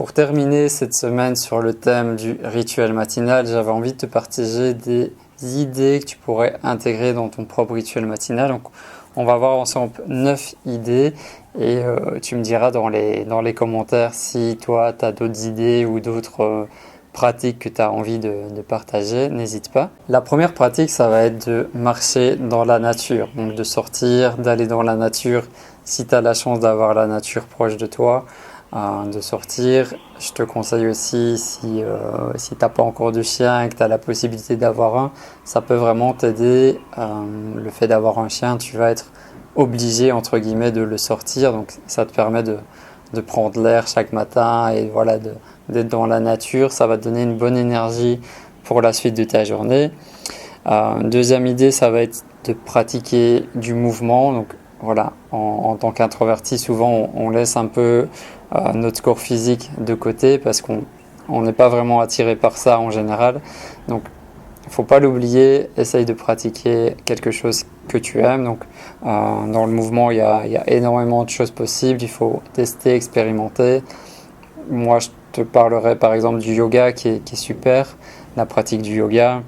Pour terminer cette semaine sur le thème du rituel matinal, j'avais envie de te partager des idées que tu pourrais intégrer dans ton propre rituel matinal. Donc, on va voir ensemble 9 idées et tu me diras dans les commentaires si toi, tu as d'autres idées ou d'autres pratiques que tu as envie de partager. N'hésite pas. La première pratique, ça va être de marcher dans la nature. Donc, de sortir, d'aller dans la nature si tu as la chance d'avoir la nature proche de toi. De sortir. Je te conseille aussi si tu n'as pas encore de chien et que tu as la possibilité d'avoir un, ça peut vraiment t'aider. Le fait d'avoir un chien, tu vas être obligé entre guillemets de le sortir, donc ça te permet de prendre l'air chaque matin et voilà d'être dans la nature. Ça va te donner une bonne énergie pour la suite de ta journée. Deuxième idée, ça va être de pratiquer du mouvement. Donc voilà, en tant qu'introverti, souvent on laisse un peu notre corps physique de côté parce qu'on n'est pas vraiment attiré par ça en général. Donc il ne faut pas l'oublier, essaye de pratiquer quelque chose que tu aimes. Donc dans le mouvement, il y a énormément de choses possibles, il faut tester, expérimenter. Moi je te parlerai par exemple du yoga qui est super, la pratique du yoga.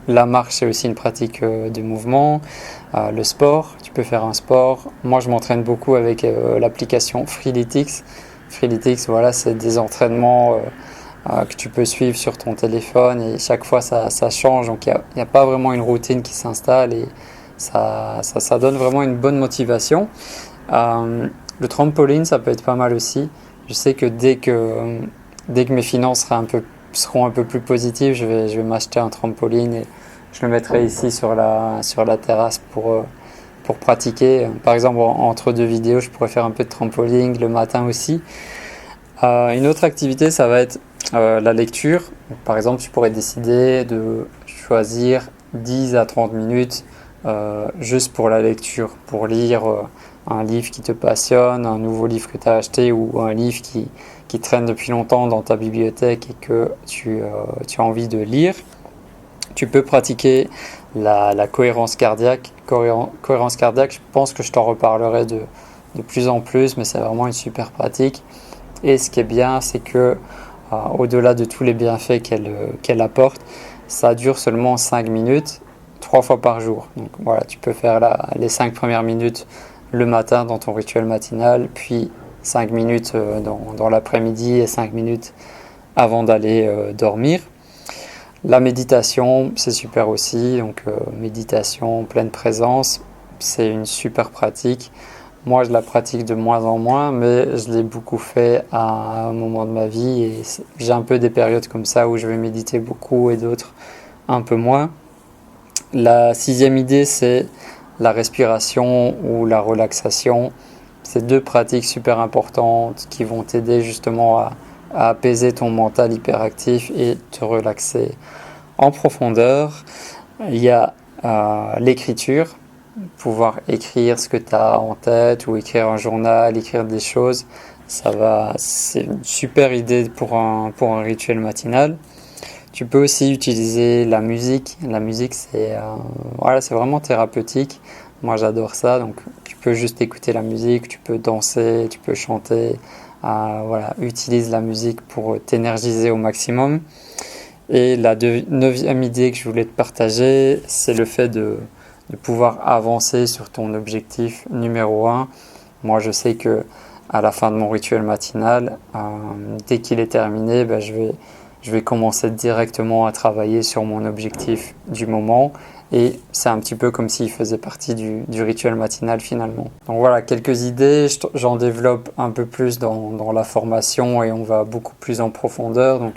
La marche, c'est aussi une pratique de mouvement. Le sport, tu peux faire un sport. Moi, je m'entraîne beaucoup avec l'application Freeletics. Freeletics, voilà, c'est des entraînements que tu peux suivre sur ton téléphone et chaque fois, ça change. Donc, il n'y a pas vraiment une routine qui s'installe et ça donne vraiment une bonne motivation. Le trampoline, ça peut être pas mal aussi. Je sais que dès que mes finances seront un peu plus positives, je vais m'acheter un trampoline et je le mettrai ici sur la terrasse pour pratiquer. Par exemple, entre deux vidéos, je pourrais faire un peu de trampoline le matin aussi. Une autre activité, ça va être la lecture. Par exemple, tu pourrais décider de choisir 10 à 30 minutes juste pour la lecture, pour lire un livre qui te passionne, un nouveau livre que tu as acheté ou un livre qui traîne depuis longtemps dans ta bibliothèque et que tu as envie de lire. Tu peux pratiquer la cohérence cardiaque. Cohérence cardiaque, je pense que je t'en reparlerai de plus en plus, mais c'est vraiment une super pratique. Et ce qui est bien, c'est que au-delà de tous les bienfaits qu'elle apporte, ça dure seulement 5 minutes, 3 fois par jour. Donc voilà, tu peux faire les 5 premières minutes le matin dans ton rituel matinal, puis 5 minutes dans l'après-midi et 5 minutes avant d'aller dormir. La méditation, c'est super aussi. Donc méditation, pleine présence, c'est une super pratique. Moi, je la pratique de moins en moins, mais je l'ai beaucoup fait à un moment de ma vie et j'ai un peu des périodes comme ça où je vais méditer beaucoup et d'autres un peu moins. La sixième idée, c'est la respiration ou la relaxation. C'est deux pratiques super importantes qui vont t'aider justement à apaiser ton mental hyperactif et te relaxer en profondeur. Il y a l'écriture, pouvoir écrire ce que tu as en tête ou écrire un journal, écrire des choses. C'est une super idée pour un rituel matinal. Tu peux aussi utiliser la musique. La musique, c'est vraiment thérapeutique. Moi, j'adore ça. Donc, tu peux juste écouter la musique, tu peux danser, tu peux chanter. Utilise la musique pour t'énergiser au maximum. Et la neuvième idée que je voulais te partager, c'est le fait de pouvoir avancer sur ton objectif numéro 1. Moi, je sais que à la fin de mon rituel matinal, dès qu'il est terminé, je vais commencer directement à travailler sur mon objectif du moment. Et c'est un petit peu comme s'il faisait partie du rituel matinal finalement. Donc voilà, quelques idées. J'en développe un peu plus dans la formation et on va beaucoup plus en profondeur. Donc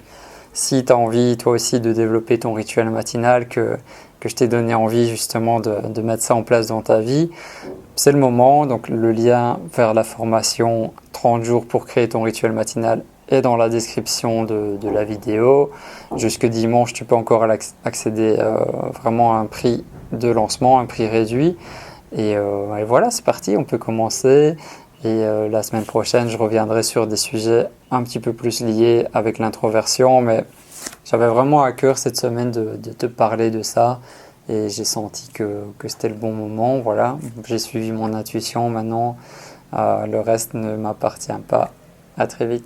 si tu as envie toi aussi de développer ton rituel matinal, que je t'ai donné envie justement de mettre ça en place dans ta vie, c'est le moment. Donc le lien vers la formation 30 jours pour créer ton rituel matinal est dans la description de la vidéo. Jusque dimanche, tu peux encore accéder vraiment à un prix de lancement, un prix réduit. Et voilà, c'est parti, on peut commencer. Et la semaine prochaine, je reviendrai sur des sujets un petit peu plus liés avec l'introversion. Mais j'avais vraiment à cœur cette semaine de te parler de ça. Et j'ai senti que c'était le bon moment. Voilà, j'ai suivi mon intuition. Maintenant, le reste ne m'appartient pas. À très vite.